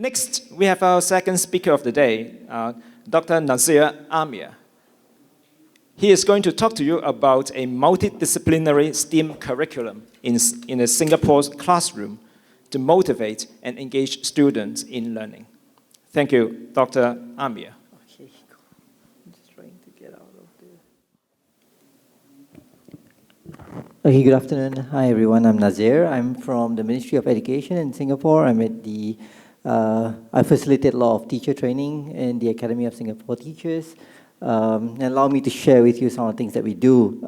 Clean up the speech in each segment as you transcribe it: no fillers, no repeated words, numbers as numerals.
Next, we have our second speaker of the day, Dr. Nazir AMIR. He is going to talk to you about a multidisciplinary STEAM curriculum in a Singapore classroom to motivate and engage students in learning. Thank you, Dr. AMIR. Okay, I'm just trying to get out of there. Okay, good afternoon. Hi, everyone. I'm Nazir. I'm from the Ministry of Education in Singapore. I'm at the, I facilitate a lot of teacher training in the Academy of Singapore Teachers. And allow me to share with you some of the things that we do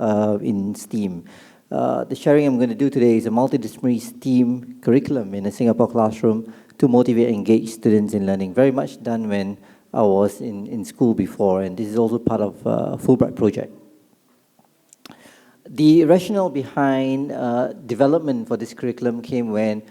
in STEAM. The sharing I'm going to do today is a multidisciplinary STEAM curriculum in a Singapore classroom to motivate and engage students in learning. Very much done when I was in school before, and this is also part of a Fulbright project. The rationale behind development for this curriculum came when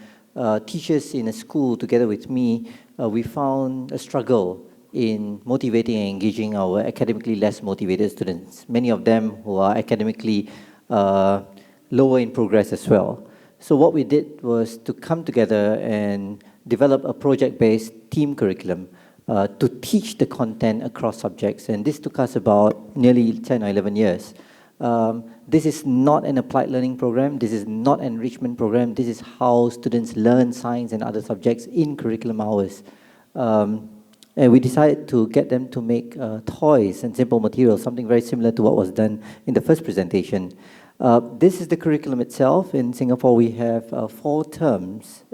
teachers in a school, together with me, we found a struggle in motivating and engaging our academically less motivated students, many of them who are academically lower in progress as well. So what we did was to come together and develop a project-based team curriculum to teach the content across subjects, and this took us about nearly 10 or 11 years. This is not an applied learning program, this is not an enrichment program, this is how students learn science and other subjects in curriculum hours. And we decided to get them to make toys and simple materials, something very similar to what was done in the first presentation. This is the curriculum itself. In Singapore, we have 4 terms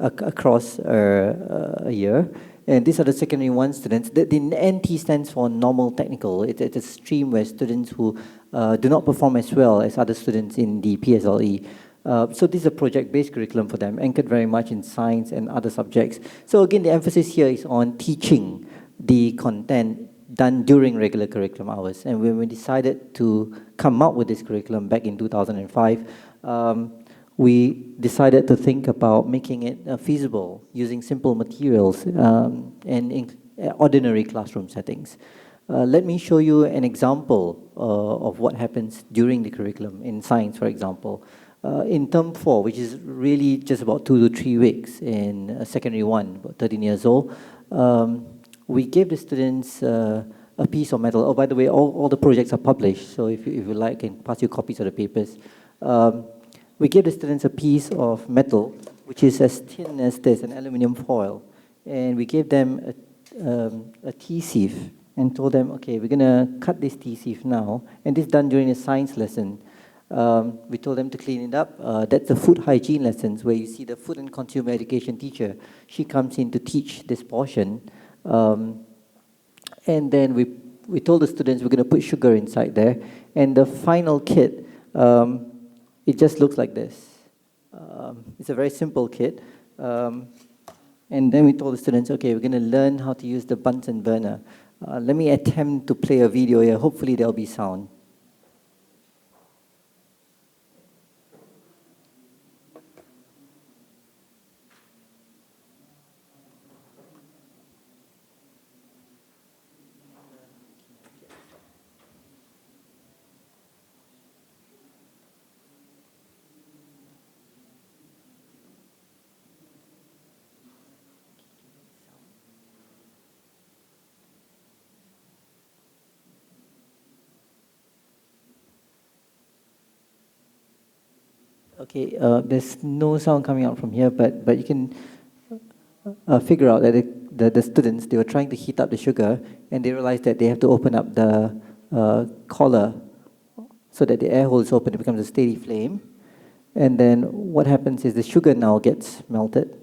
across a year. And these are the secondary 1 students. The NT stands for normal technical. It's a stream where students who do not perform as well as other students in the PSLE. So this is a project-based curriculum for them, anchored very much in science and other subjects. So again, the emphasis here is on teaching the content done during regular curriculum hours. And when we decided to come up with this curriculum back in 2005, we decided to think about making it feasible using simple materials and in ordinary classroom settings. Let me show you an example of what happens during the curriculum in science, for example. In term 4, which is really just about 2 to 3 weeks in secondary 1, about 13 years old, we gave the students a piece of metal. Oh, by the way, all the projects are published, so if you like, I can pass you copies of the papers. We gave the students a piece of metal, which is as thin as this, an aluminum foil, and we gave them a T-sieve and told them, okay, we're going to cut this T-sieve now, and this is done during a science lesson. We told them to clean it up. That's the food hygiene lessons where you see the food and consumer education teacher. She comes in to teach this portion. And then we told the students we're going to put sugar inside there. And the final kit, it just looks like this. It's a very simple kit. And then we told the students, okay, we're going to learn how to use the Bunsen burner. Let me attempt to play a video here. Hopefully there'll be sound. Okay, there's no sound coming out from here, but you can figure out that the students, they were trying to heat up the sugar, and they realized that they have to open up the collar so that the air hole is open, it becomes a steady flame. And then what happens is the sugar now gets melted.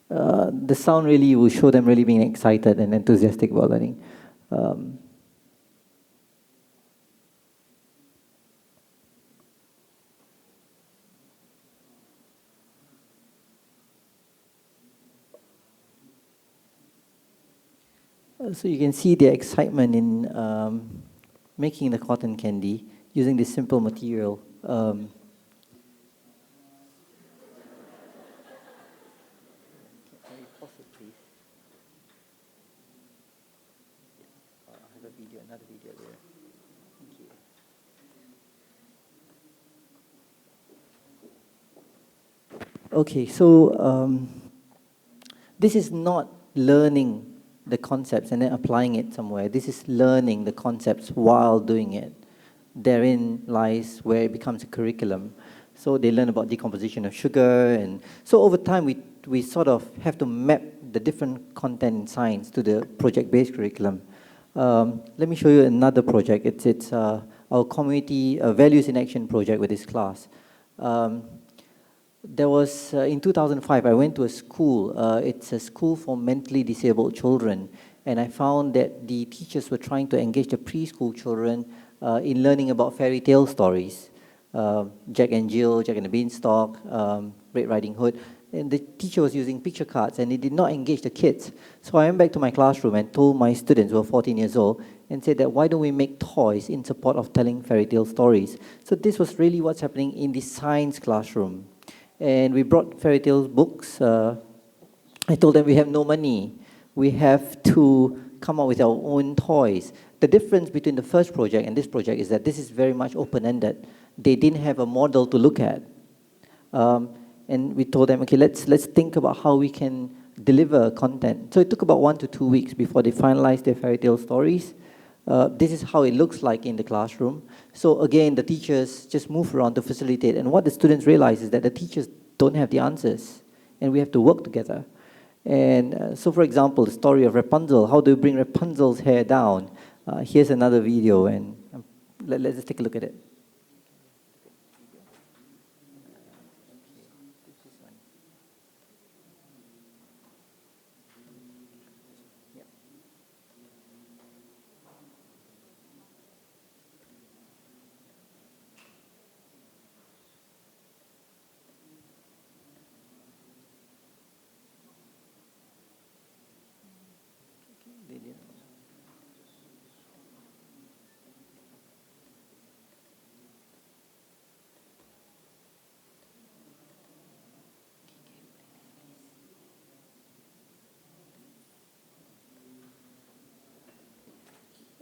The sound really will show them really being excited and enthusiastic about learning. So you can see the excitement in making the cotton candy using this simple material. Another video there. Thank you. Okay, so this is not learning the concepts and then applying it somewhere. This is learning the concepts while doing it. Therein lies where it becomes a curriculum. So they learn about decomposition of sugar, and so over time we sort of have to map the different content in science to the project-based curriculum. Let me show you another project. It's our community values in action project with this class. There was, in 2005, I went to a school. It's a school for mentally disabled children. And I found that the teachers were trying to engage the preschool children in learning about fairy tale stories. Jack and Jill, Jack and the Beanstalk, Red Riding Hood. And the teacher was using picture cards, and it did not engage the kids. So I went back to my classroom and told my students, who were 14 years old, and said that why don't we make toys in support of telling fairy tale stories? So this was really what's happening in the science classroom. And we brought fairy tale books. I told them we have no money. We have to come up with our own toys. The difference between the first project and this project is that this is very much open-ended. They didn't have a model to look at. And we told them, okay, let's think about how we can deliver content. So it took about 1 to 2 weeks before they finalized their fairy tale stories. This is how it looks like in the classroom. So again, the teachers just move around to facilitate. And what the students realize is that the teachers don't have the answers, and we have to work together. And so, for example, the story of Rapunzel, how do you bring Rapunzel's hair down? Here's another video, and let's just take a look at it.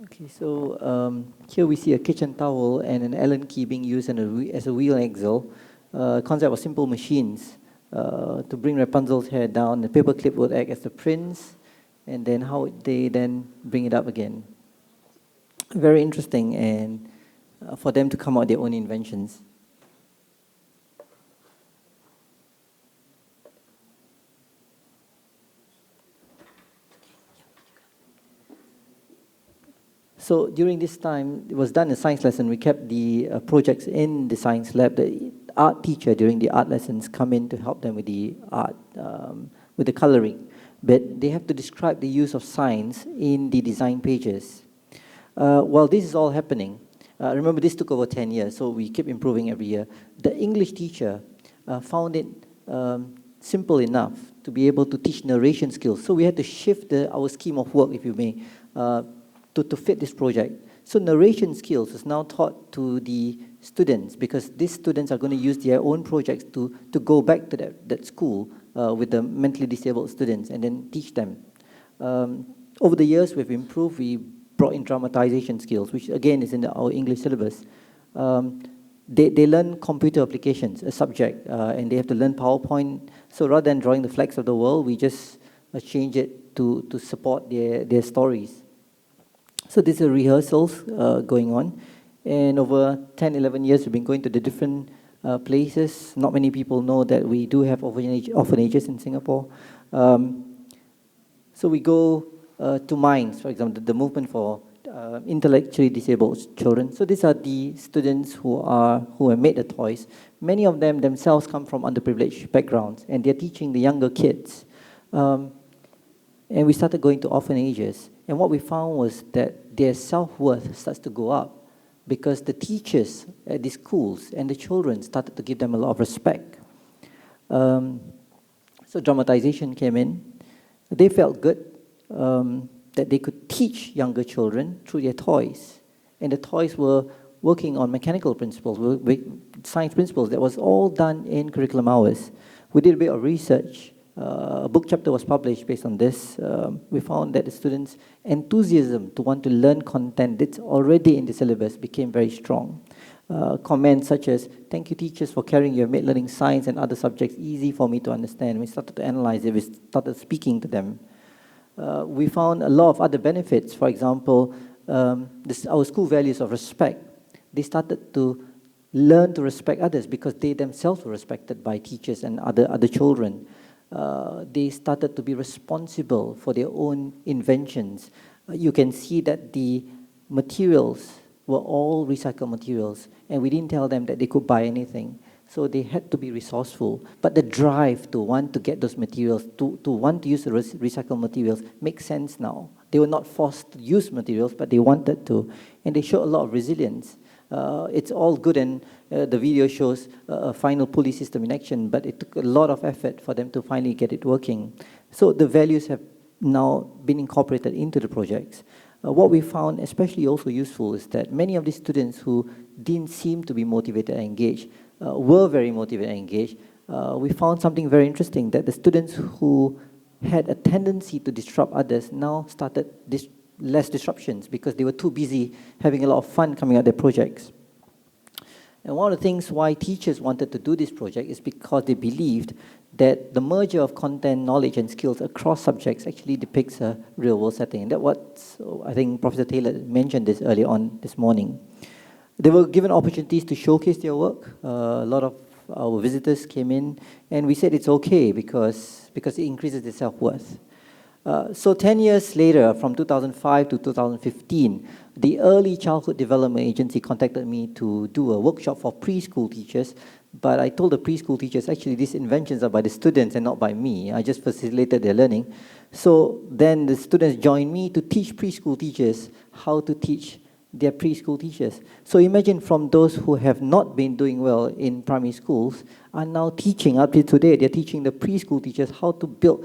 Okay, so here we see a kitchen towel and an Allen key being used as a wheel axle. Concept of simple machines to bring Rapunzel's hair down. The paper clip would act as the prince, and then how they then bring it up again. Very interesting, and for them to come out with their own inventions. So during this time, it was done a science lesson. We kept the projects in the science lab. The art teacher during the art lessons come in to help them with the art, with the coloring. But they have to describe the use of science in the design pages. While this is all happening, remember this took over 10 years, so we keep improving every year. The English teacher found it simple enough to be able to teach narration skills. So we had to shift our scheme of work, if you may, to fit this project. So narration skills is now taught to the students, because these students are going to use their own projects to go back to that school with the mentally disabled students and then teach them. Over the years, we've improved. We brought in dramatization skills, which again is in our English syllabus. They learn computer applications, a subject, and they have to learn PowerPoint. So rather than drawing the flags of the world, we just change it to support their stories. So these are rehearsals going on. And over 10, 11 years, we've been going to the different places. Not many people know that we do have orphanages in Singapore. So we go to Minds, for example, the movement for intellectually disabled children. So these are the students who have made the toys. Many of them themselves come from underprivileged backgrounds, and they're teaching the younger kids. And we started going to orphanages. And what we found was that their self-worth starts to go up because the teachers at the schools and the children started to give them a lot of respect. So dramatization came in. They felt good that they could teach younger children through their toys. And the toys were working on mechanical principles, science principles. That was all done in curriculum hours. We did a bit of research. A book chapter was published based on this. We found that the students' enthusiasm to want to learn content that's already in the syllabus became very strong. Comments such as, "Thank you teachers for carrying your made learning science and other subjects easy for me to understand." We started to analyze it, we started speaking to them. We found a lot of other benefits. For example, our school values of respect. They started to learn to respect others because they themselves were respected by teachers and other children. They started to be responsible for their own inventions. You can see that the materials were all recycled materials, and we didn't tell them that they could buy anything. So they had to be resourceful. But the drive to want to get those materials, to want to use the recycled materials, makes sense now. They were not forced to use materials, but they wanted to. And they showed a lot of resilience. It's all good, and the video shows a final pulley system in action, but it took a lot of effort for them to finally get it working. So the values have now been incorporated into the projects. What we found especially also useful is that many of the students who didn't seem to be motivated and engaged were very motivated and engaged. We found something very interesting, that the students who had a tendency to disrupt others now started less disruptions because they were too busy having a lot of fun coming out their projects. And one of the things why teachers wanted to do this project is because they believed that the merger of content, knowledge, and skills across subjects actually depicts a real-world setting. And that's what I think Professor Taylor mentioned this earlier on this morning. They were given opportunities to showcase their work. A lot of our visitors came in, and we said it's okay because it increases their self-worth. So 10 years later, from 2005 to 2015, the Early Childhood Development Agency contacted me to do a workshop for preschool teachers, but I told the preschool teachers, actually, these inventions are by the students and not by me. I just facilitated their learning. So then the students joined me to teach preschool teachers how to teach their preschool teachers. So imagine, from those who have not been doing well in primary schools are now teaching, up to today, they're teaching the preschool teachers how to build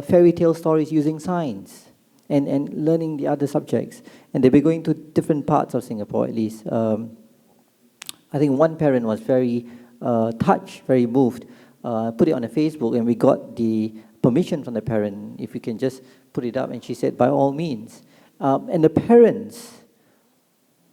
fairy tale stories using science and learning the other subjects. And they'll be going to different parts of Singapore, at least. I think one parent was very touched, very moved, put it on a Facebook, and we got the permission from the parent, if we can just put it up, and she said, by all means. And the parents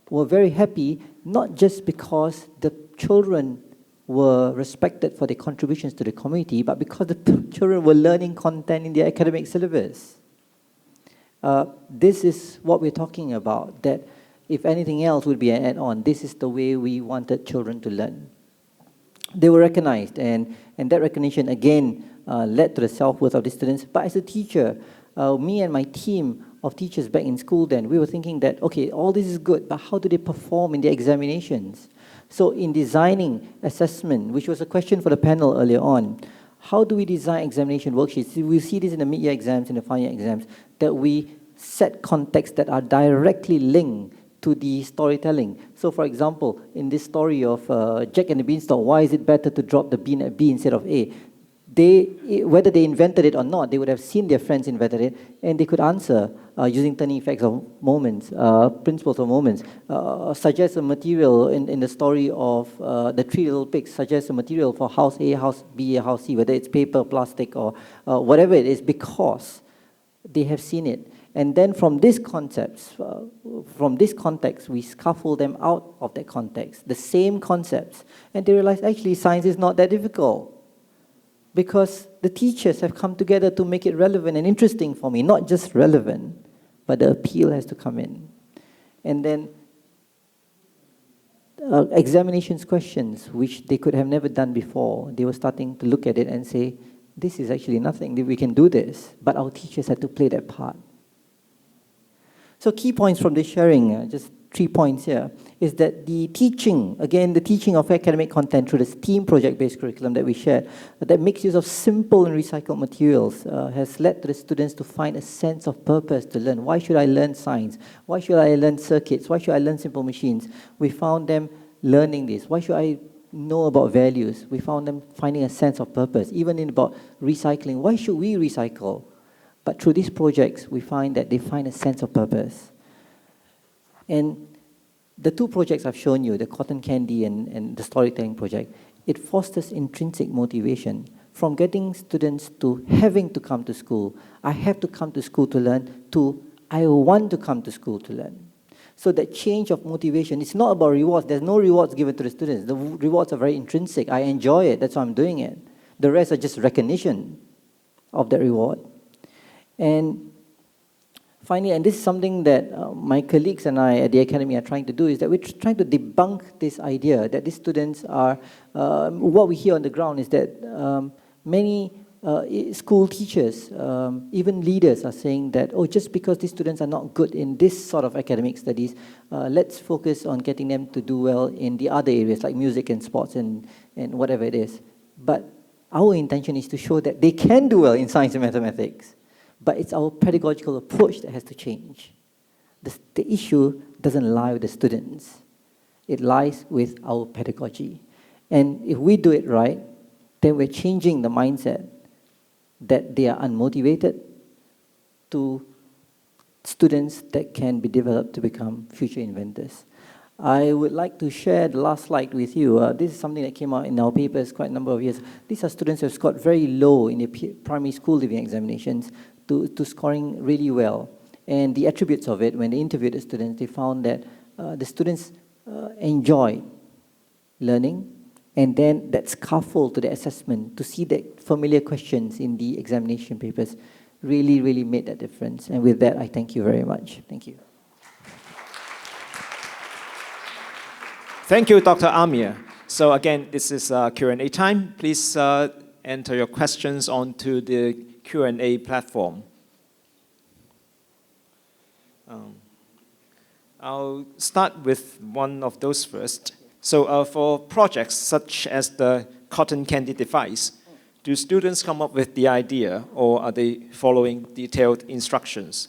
were very happy, not just because the children were respected for their contributions to the community, but because the children were learning content in their academic syllabus. This is what we're talking about, that if anything else would be an add-on, this is the way we wanted children to learn. They were recognized, and that recognition, again, led to the self-worth of the students. But as a teacher, me and my team of teachers back in school then, we were thinking that, okay, all this is good, but how do they perform in their examinations? So in designing assessment, which was a question for the panel earlier on, how do we design examination worksheets? We see this in the mid-year exams, in the final year exams, that we set contexts that are directly linked to the storytelling. So for example, in this story of Jack and the Beanstalk, why is it better to drop the bean at B instead of A? Whether they invented it or not, they would have seen their friends invented it, and they could answer using turning effects of moments, principles of moments. Suggest a material in the story of the three little pigs, suggest a material for house A, house B, house C, whether it's paper, plastic, or whatever it is, because they have seen it. And then from these concepts, from this context, we scaffold them out of that context, the same concepts, and they realize actually science is not that difficult, because the teachers have come together to make it relevant and interesting for me, not just relevant, but the appeal has to come in. And then examinations questions, which they could have never done before, they were starting to look at it and say, this is actually nothing, we can do this, but our teachers had to play that part. So key points from this sharing, just 3 points here, is that the teaching, again, the teaching of academic content through the STEAM project-based curriculum that we shared, that makes use of simple and recycled materials, has led to the students to find a sense of purpose to learn. Why should I learn science? Why should I learn circuits? Why should I learn simple machines? We found them learning this. Why should I know about values? We found them finding a sense of purpose, even in about recycling. Why should we recycle? But through these projects, we find that they find a sense of purpose. And the two projects I've shown you, the cotton candy and the storytelling project, it fosters intrinsic motivation from getting students to having to come to school. I have to come to school to learn, to I want to come to school to learn. So that change of motivation, it's not about rewards. There's no rewards given to the students. The rewards are very intrinsic. I enjoy it. That's why I'm doing it. The rest are just recognition of that reward. And finally, and this is something that my colleagues and I at the Academy are trying to do, is that we're trying to debunk this idea that these students are, what we hear on the ground is that many school teachers, even leaders are saying that, oh, just because these students are not good in this sort of academic studies, let's focus on getting them to do well in the other areas like music and sports and whatever it is. But our intention is to show that they can do well in science and mathematics. But it's our pedagogical approach that has to change. The issue doesn't lie with the students. It lies with our pedagogy. And if we do it right, then we're changing the mindset that they are unmotivated to students that can be developed to become future inventors. I would like to share the last slide with you. This is something that came out in our papers quite a number of years. These are students who have scored very low in the primary school leaving examinations to scoring really well. And the attributes of it, when they interviewed the students, they found that the students enjoyed learning, and then that scaffold to the assessment, to see the familiar questions in the examination papers, really, really made that difference. And with that, I thank you very much. Thank you. Thank you, Dr. Amir. So again, this is Q&A time. Please enter your questions onto the Q&A platform. I'll start with one of those first. So for projects such as the cotton candy device, do students come up with the idea, or are they following detailed instructions?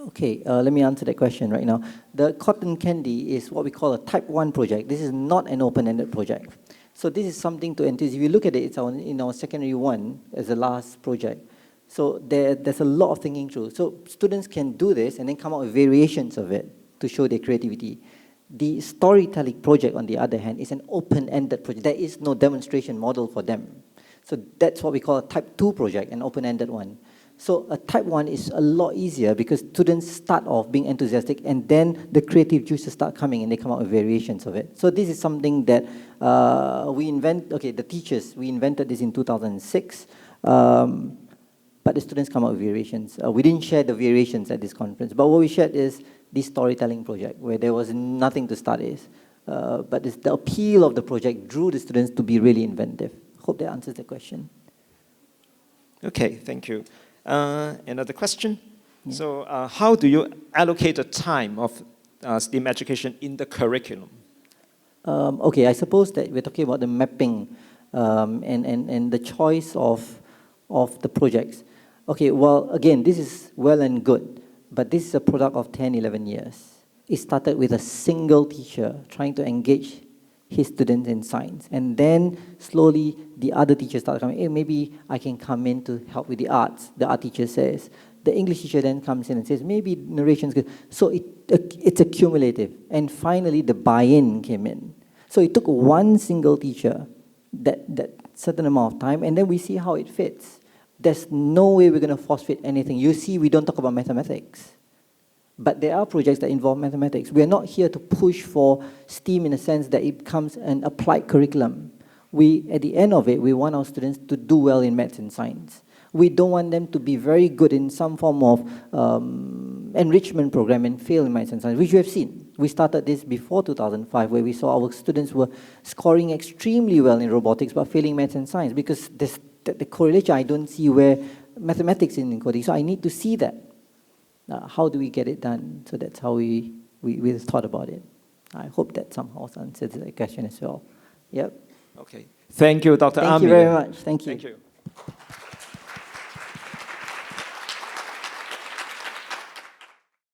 Okay, let me answer that question right now. The cotton candy is what we call a type 1 project. This is not an open-ended project. So this is something to enthuse. If you look at it, it's in our secondary 1 as the last project. So there's a lot of thinking through. So students can do this and then come up with variations of it to show their creativity. The storytelling project, on the other hand, is an open-ended project. There is no demonstration model for them. So that's what we call a type 2 project, an open-ended one. So a type 1 is a lot easier because students start off being enthusiastic and then the creative juices start coming and they come out with variations of it. So this is something that the teachers, we invented this in 2006, but the students come out with variations. We didn't share the variations at this conference, but what we shared is this storytelling project where there was nothing to start with. But the appeal of the project drew the students to be really inventive. Hope that answers the question. Okay, thank you. Another question. Yeah. So how do you allocate the time of STEAM education in the curriculum? Okay, I suppose that we're talking about the mapping and the choice of the projects. Okay, well, again, this is well and good, but this is a product of 10, 11 years. It started with a single teacher trying to engage his students in science. And then slowly the other teachers started coming, hey, maybe I can come in to help with the arts, the art teacher says. The English teacher then comes in and says, maybe narration's good. So it's accumulative. And finally the buy-in came in. So it took one single teacher, that certain amount of time, and then we see how it fits. There's no way we're going to force fit anything. You see, we don't talk about mathematics. But there are projects that involve mathematics. We're not here to push for STEAM in a sense that it becomes an applied curriculum. At the end of it, we want our students to do well in maths and science. We don't want them to be very good in some form of enrichment program and fail in maths and science, which you have seen. We started this before 2005, where we saw our students were scoring extremely well in robotics, but failing maths and science, because the correlation I don't see where mathematics is in coding. So I need to see that. How do we get it done? So that's how we thought about it. I hope that somehow answers the question as well. Yep. Okay. Thank you, Dr. Amir. Thank you very much. Thank you. Thank you.